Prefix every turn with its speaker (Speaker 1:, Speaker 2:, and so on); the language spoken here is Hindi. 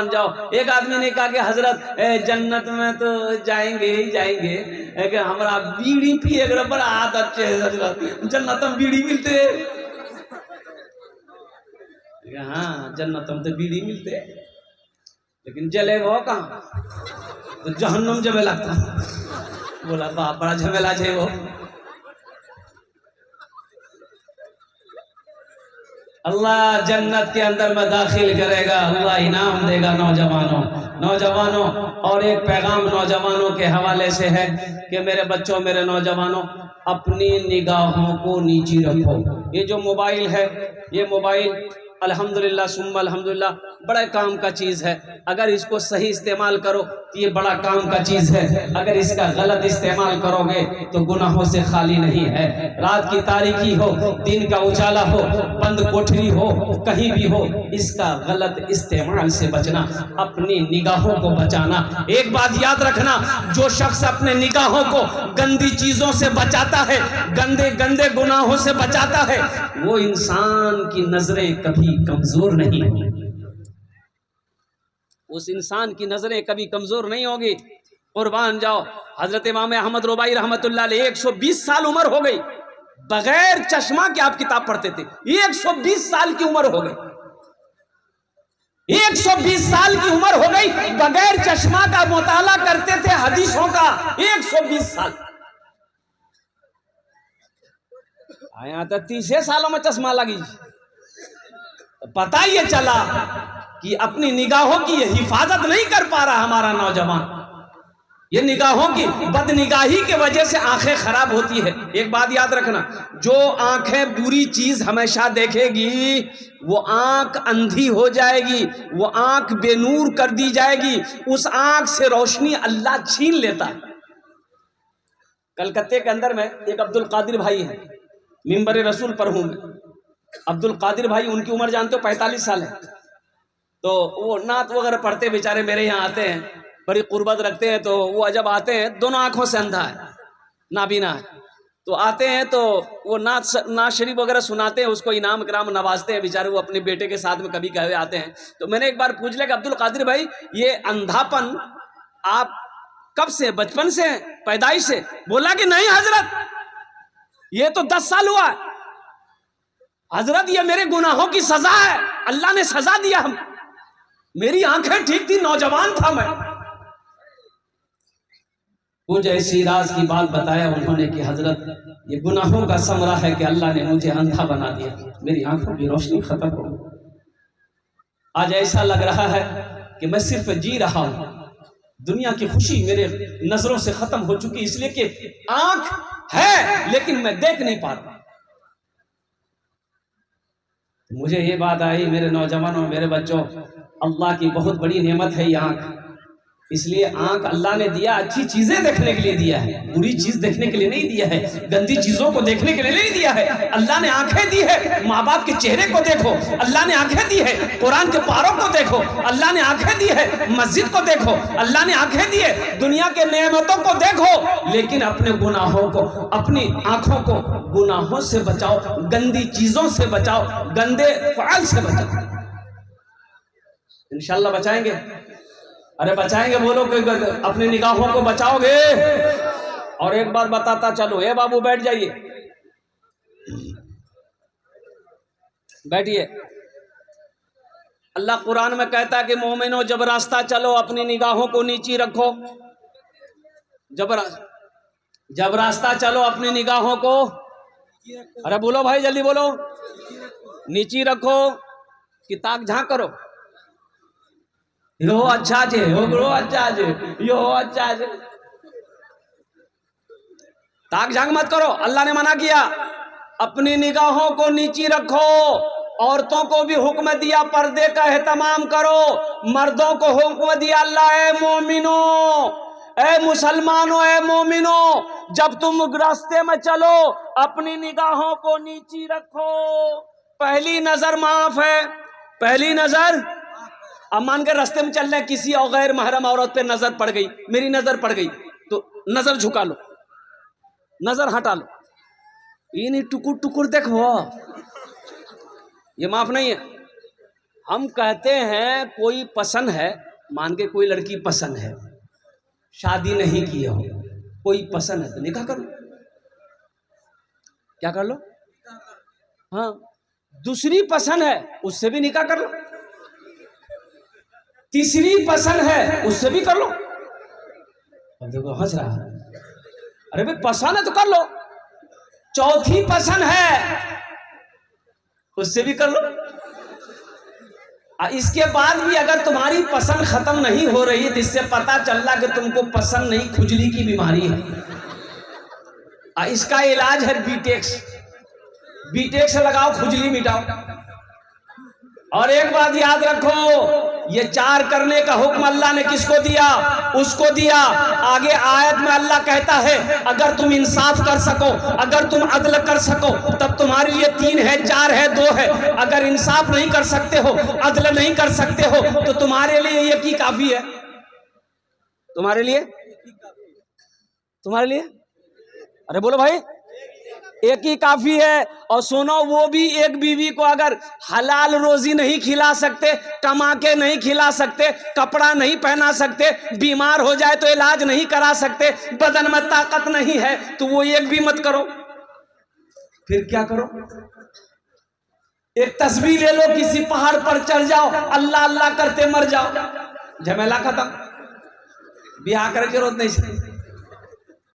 Speaker 1: जाओ। एक आदमी ने कहा कि हजरत जन्नत में तो जाएंगे ही जाएंगे, लेकिन हमारा बीड़ी पिए बड़ा आदत है हजरत, जन्नत में बीड़ी मिलते। हाँ जन्नत में तो बीड़ी मिलते, लेकिन जले वो कहाँ, तो जहन्नुम जमे लगता। बोला बाप बड़ा झमेला है वो। अल्लाह जन्नत के अंदर में दाखिल करेगा, अल्लाह इनाम देगा नौजवानों। और एक पैगाम नौजवानों के हवाले से है कि मेरे बच्चों, मेरे नौजवानों, अपनी निगाहों को नीची रखो। ये जो मोबाइल है, ये मोबाइल अल्हम्दुलिल्लाह सुम्मा अल्हम्दुलिल्लाह बड़ा काम का चीज़ है। अगर इसको सही इस्तेमाल करो तो ये बड़ा काम का चीज़ है। अगर इसका गलत इस्तेमाल करोगे तो गुनाहों से खाली नहीं है। रात की तारीकी हो, दिन का उजाला हो, बंद कोठरी हो, कहीं भी हो, इसका गलत इस्तेमाल से बचना, अपनी निगाहों को बचाना। एक बात याद रखना, जो शख्स अपने निगाहों को गंदी चीजों से बचाता है, गंदे गंदे गुनाहों से बचाता है, वो इंसान की नजरें कभी कमजोर नहीं होंगी। उस इंसान की नजरें कभी कमजोर नहीं होगी। कुर्बान जाओ, हजरत इमाम अहमद रुबाई रहमतुल्लाह अलैह 120 साल उम्र हो गई, बगैर चश्मा के आप किताब पढ़ते थे। 120 साल की उम्र हो गई, 120 साल की उम्र हो गई, बगैर चश्मा का मुताला करते थे हदीसों का। 120 साल आया तो 30 सालों में चश्मा लगी। पता ये चला कि अपनी निगाहों की ये हिफाजत नहीं कर पा रहा हमारा नौजवान। ये निगाहों की बदनिगाही के वजह से आंखें खराब होती है। एक बात याद रखना, जो आंखें बुरी चीज हमेशा देखेगी वो आंख अंधी हो जाएगी, वो आंख बेनूर कर दी जाएगी, उस आंख से रोशनी अल्लाह छीन लेता है। कलकत्ते के अंदर में एक अब्दुल कादिर भाई है, मिंबर रसूल पर हूं मैं। अब्दुल कादिर भाई, उनकी उम्र जानते हो 45 साल है। तो वो नात वगैरह पढ़ते बेचारे मेरे यहाँ आते हैं, बड़ी कुर्बत रखते हैं। तो वो जब आते हैं, दोनों आंखों से अंधा है, नाबीना है, तो आते हैं तो वो नात शरीफ वगैरह सुनाते हैं, उसको इनाम कराम नवाजते हैं बेचारे। वो अपने बेटे के साथ में कभी कभी आते हैं। तो मैंने एक बार पूछ लिया कि अब्दुल कादिर भाई, ये अंधापन आप कब से, बचपन से, पैदाइश से? बोला कि नहीं हजरत, ये तो 10 साल हुआ है हजरत, ये मेरे गुनाहों की सजा है, अल्लाह ने सजा दिया। हम, मेरी आंखें ठीक थी, नौजवान था मैं। कुछ ऐसी राज की बात बताया उन्होंने कि हजरत, ये गुनाहों का समरा है कि अल्लाह ने मुझे अंधा बना दिया, मेरी आंखों की रोशनी खत्म हो। आज ऐसा लग रहा है कि मैं सिर्फ जी रहा हूं, दुनिया की खुशी मेरे नजरों से खत्म हो चुकी, इसलिए कि आंख है लेकिन मैं देख नहीं पा रहा। मुझे ये बात आई, मेरे नौजवानों, मेरे बच्चों, अल्लाह की बहुत बड़ी नेमत है ये आंख। इसलिए आंख अल्लाह ने दिया, अच्छी चीजें देखने के लिए दिया है, बुरी चीज देखने के लिए नहीं दिया है, गंदी चीजों को देखने के लिए नहीं दिया है। अल्लाह ने आंखें दी है, माँ बाप के चेहरे को देखो, अल्लाह ने आंखें दी है, कुरान के पारों को देखो, अल्लाह ने आंखें दी है, मस्जिद को देखो, अल्लाह ने आंखें दी है, दुनिया के नेमतों को देखो, लेकिन अपने गुनाहों को, अपनी आंखों को गुनाहों से बचाओ, गंदी चीजों से बचाओ, गंदे फ़ाल से बचाओ। इंशाल्लाह बचाएंगे। अरे बचाएंगे, बोलो कि अपनी निगाहों को बचाओगे। और एक बार बताता चलो, ए बाबू बैठ जाइए, बैठिए। अल्लाह कुरान में कहता है कि मोमिनो, जब रास्ता चलो अपनी निगाहों को नीची रखो। जब रास्ता चलो अपनी निगाहों को, अरे बोलो भाई जल्दी बोलो, नीची रखो कि ताक झांक करो। यो अच्छा जे, यो अच्छा जे, यो अच्छा जे, ताक झांक मत करो। अल्लाह ने मना किया, अपनी निगाहों को नीची रखो। औरतों को भी हुक्म दिया पर्दे का एहतमाम करो, मर्दों को हुक्म दिया, अल्लाह ए मोमिनो, ए मुसलमानों, ए मोमिनो, जब तुम रास्ते में चलो अपनी निगाहों को नीची रखो। पहली नजर माफ है, पहली नजर। अब मान के रास्ते में चल रहे, किसी और गैर महरम औरत पे नजर पड़ गई, मेरी नजर पड़ गई, तो नजर झुका लो, नजर हटा लो। ये नहीं टुकुर टुकुर देखो, ये माफ नहीं है। हम कहते हैं कोई पसंद है, मान के कोई लड़की पसंद है, शादी नहीं की हो, कोई पसंद है तो निकाह कर लो। क्या कर लो? हाँ, दूसरी पसंद है उससे भी निकाह कर लो, तीसरी पसंद है उससे भी कर लो। अब देखो हंस रहा है, अरे भाई पसंद है तो कर लो, चौथी पसंद है उससे भी कर लो। इसके बाद भी अगर तुम्हारी पसंद खत्म नहीं हो रही, जिससे पता चल रहा कि तुमको पसंद नहीं, खुजली की बीमारी है, इसका इलाज है बीटेक्स। बीटेक्स लगाओ, खुजली मिटाओ। और एक बात याद रखो, ये 4 करने का हुक्म अल्लाह ने किसको दिया? उसको दिया। आगे आयत में अल्लाह कहता है अगर तुम इंसाफ कर सको, अगर तुम अदल कर सको, तब तुम्हारे लिए 3 है, 4 है, 2 है। अगर इंसाफ नहीं कर सकते हो, अदल नहीं कर सकते हो, तो तुम्हारे लिए एक ही काफी है। तुम्हारे लिए, तुम्हारे लिए, अरे बोलो भाई, एक ही काफी है। और सुनो, वो भी एक बीवी को अगर हलाल रोजी नहीं खिला सकते, कमा के नहीं खिला सकते, कपड़ा नहीं पहना सकते, बीमार हो जाए तो इलाज नहीं करा सकते, बदन में ताकत नहीं है, तो वो एक भी मत करो। फिर क्या करो? एक तस्वीर ले लो, किसी पहाड़ पर चढ़ जाओ, अल्लाह अल्लाह करते मर जाओ, झमेला खत्म, ब्याह करने की जरूरत नहीं।